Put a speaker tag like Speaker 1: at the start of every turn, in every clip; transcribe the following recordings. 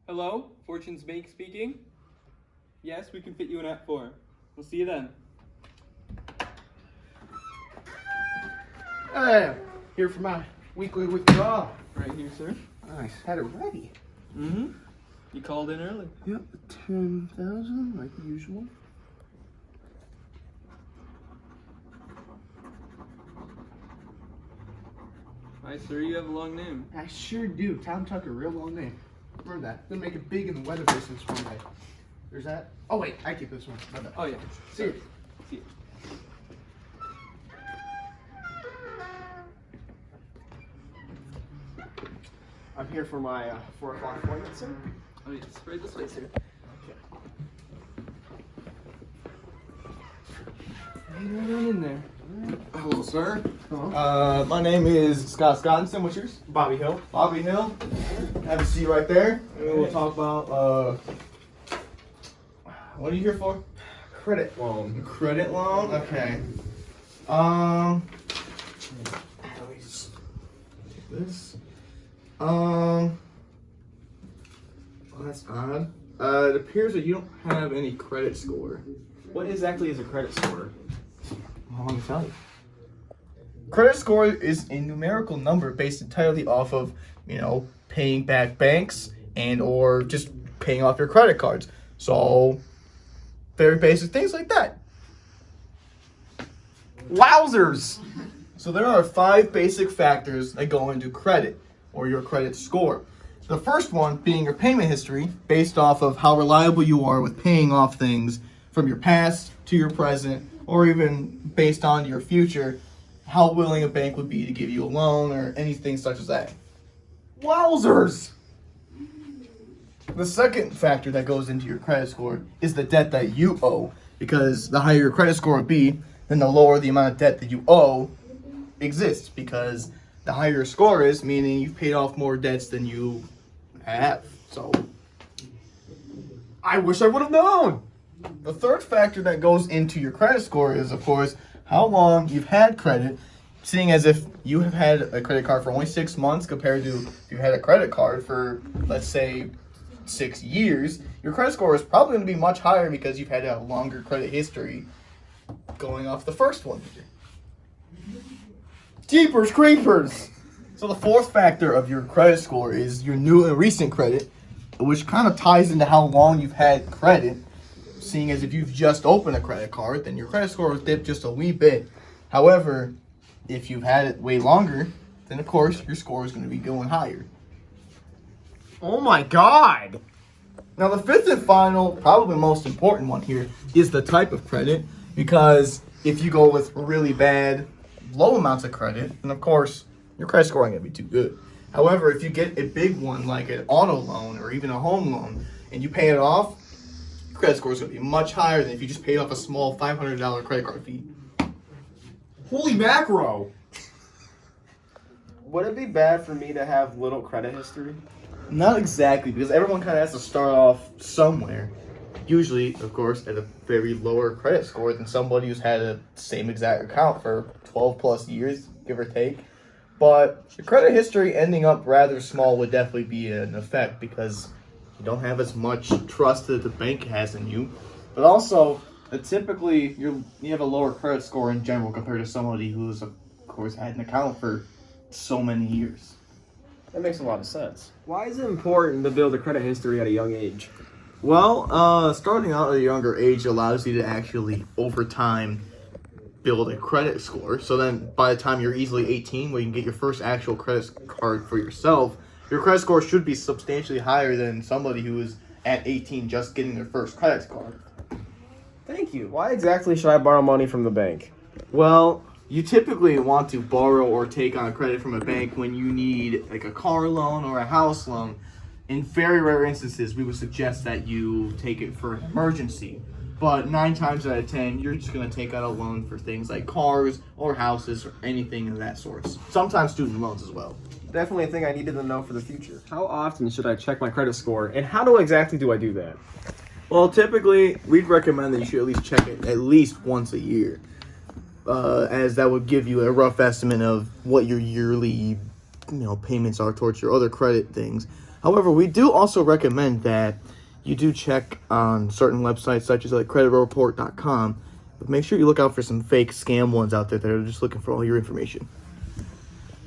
Speaker 1: Hello, Fortune's Bank speaking. Yes, we can fit you in at 4. We'll see you then.
Speaker 2: Hey, here for my weekly withdrawal.
Speaker 1: Right here, sir.
Speaker 2: Nice, had it ready.
Speaker 1: Mm-hmm. You called in early.
Speaker 2: Yep, 10,000 like usual.
Speaker 1: Hi, sir. You have a long name.
Speaker 2: I sure do. Tom Tucker, real long name. Remember that. Gonna make it big in the weather business one day. There's that. Oh wait, I keep this one. My bad.
Speaker 1: Oh, yeah.
Speaker 2: See you.
Speaker 1: See you.
Speaker 3: I'm here for my 4 o'clock appointment, sir.
Speaker 1: Oh, yes. Right this way, sir.
Speaker 2: Ain't no one in there.
Speaker 4: Hello, sir.
Speaker 2: Hello.
Speaker 4: My name is Scottinson. What's yours?
Speaker 3: Bobby Hill.
Speaker 4: Bobby Hill. Have a seat right there. And we'll talk about, what are you here for?
Speaker 3: Credit loan.
Speaker 4: Credit loan? Okay. Let me just take this. Well, that's odd. It appears that you don't have any credit score.
Speaker 3: What exactly is a credit score?
Speaker 4: Well, let me tell you. Credit score is a numerical number based entirely off of, paying back banks and or just paying off your credit cards. So, very basic things like that.
Speaker 3: Wowzers!
Speaker 4: So there are 5 basic factors that go into credit or your credit score. The first one being your payment history, based off of how reliable you are with paying off things from your past to your present, or even based on your future, how willing a bank would be to give you a loan or anything such as that.
Speaker 3: Wowzers!
Speaker 4: The second factor that goes into your credit score is the debt that you owe, because the higher your credit score would be, then the lower the amount of debt that you owe exists, because the higher your score is, meaning you've paid off more debts than you have. So,
Speaker 3: I wish I would have known!
Speaker 4: the third factor that goes into your credit score is, of course, how long you've had credit, seeing as if you have had a credit card for only 6 months compared to if you had a credit card for, let's say, 6 years, your credit score is probably going to be much higher because you've had a longer credit history going off the first one.
Speaker 3: Jeepers creepers!
Speaker 4: So the fourth factor of your credit score is your new and recent credit, which kind of ties into how long you've had credit. Seeing as if you've just opened a credit card, then your credit score will dip just a wee bit. However, if you've had it way longer, then of course your score is going to be going higher.
Speaker 3: Oh my god!
Speaker 4: Now the fifth and final, probably most important one here, is the type of credit. Because if you go with really bad, low amounts of credit, then of course your credit score ain't going to be too good. However, if you get a big one like an auto loan or even a home loan, and you pay it off, credit score is going to be much higher than if you just paid off a small $500 credit card fee.
Speaker 3: Holy macro!
Speaker 5: Would it be bad for me to have little credit history?
Speaker 4: Not exactly, because everyone kind of has to start off somewhere. Usually, of course, at a very lower credit score than somebody who's had the same exact account for 12 plus years, give or take. But the credit history ending up rather small would definitely be an effect, because you don't have as much trust that the bank has in you. But also, typically, you have a lower credit score in general compared to somebody who's, of course, had an account for so many years.
Speaker 5: That makes a lot of sense.
Speaker 3: Why is it important to build a credit history at a young age?
Speaker 4: Well, starting out at a younger age allows you to actually, over time, build a credit score. So then, by the time you're easily 18, where you can get your first actual credit card for yourself, your credit score should be substantially higher than somebody who is at 18 just getting their first credit card.
Speaker 3: Thank you. Why exactly should I borrow money from the bank?
Speaker 4: Well, you typically want to borrow or take on credit from a bank when you need like a car loan or a house loan. In very rare instances, we would suggest that you take it for an emergency. But 9 times out of 10, you're just going to take out a loan for things like cars or houses or anything of that sort. Sometimes student loans as well.
Speaker 5: Definitely a thing I needed to know for the future.
Speaker 3: How often should I check my credit score, and how exactly do I do that?
Speaker 4: Well, typically, we'd recommend that you should at least check it at least once a year, as that would give you a rough estimate of what your yearly payments are towards your other credit things. However, we do also recommend that you do check on certain websites such as like creditreport.com, but make sure you look out for some fake scam ones out there that are just looking for all your information.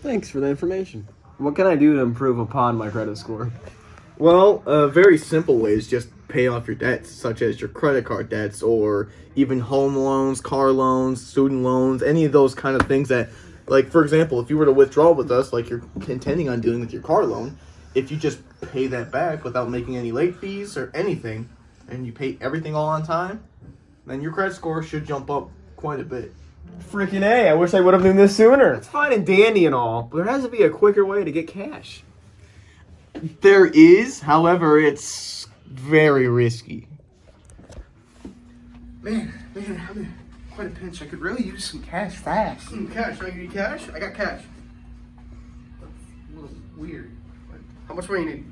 Speaker 3: Thanks for the information. What can I do to improve upon my credit score?
Speaker 4: Well, a very simple way is just pay off your debts, such as your credit card debts or even home loans, car loans, student loans, any of those kind of things that, like, for example, if you were to withdraw with us, like you're intending on doing with your car loan, if you just pay that back without making any late fees or anything, and you pay everything all on time, then your credit score should jump up quite a bit.
Speaker 3: Freaking A, I wish I would have known this sooner. It's fine and dandy and all, but there has to be a quicker way to get cash.
Speaker 4: There is, however, it's very risky.
Speaker 2: Man, I'm in quite a pinch. I could really use some cash fast.
Speaker 6: Cash, I give you cash? I got cash.
Speaker 2: A little weird.
Speaker 6: How much money you need?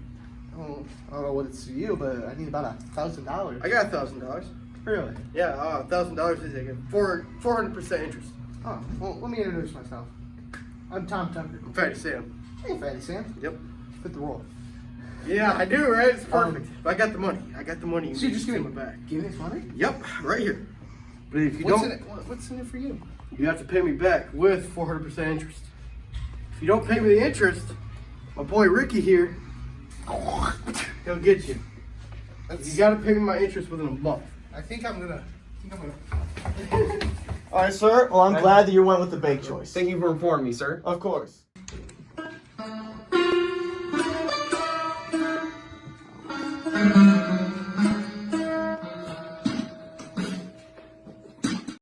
Speaker 2: I don't know what it's to you, but I need about $1,000.
Speaker 6: I got $1,000.
Speaker 2: Really?
Speaker 6: Yeah, $1,000 is like 400% interest.
Speaker 2: Oh, well, let me introduce myself. I'm Tom Tucker.
Speaker 6: I'm Fatty Sam.
Speaker 2: Hey, Fatty Sam.
Speaker 6: Yep.
Speaker 2: Fit the role.
Speaker 6: Yeah, I do, right? It's perfect. But I got the money. I got the money.
Speaker 2: So you just give
Speaker 6: it
Speaker 2: me
Speaker 6: back.
Speaker 2: Give me this money?
Speaker 6: Yep, right here. But if you
Speaker 2: What's
Speaker 6: don't,
Speaker 2: in it? What's in it for you?
Speaker 6: you have to pay me back with 400% interest. If you don't pay me the interest, my boy Ricky here, he'll get you. You got to pay me my interest within a month.
Speaker 2: I think I'm gonna.
Speaker 4: All right, sir. Well, I'm glad that you went with the bank choice.
Speaker 3: Thank you for informing me, sir.
Speaker 4: Of course.
Speaker 7: Thank you.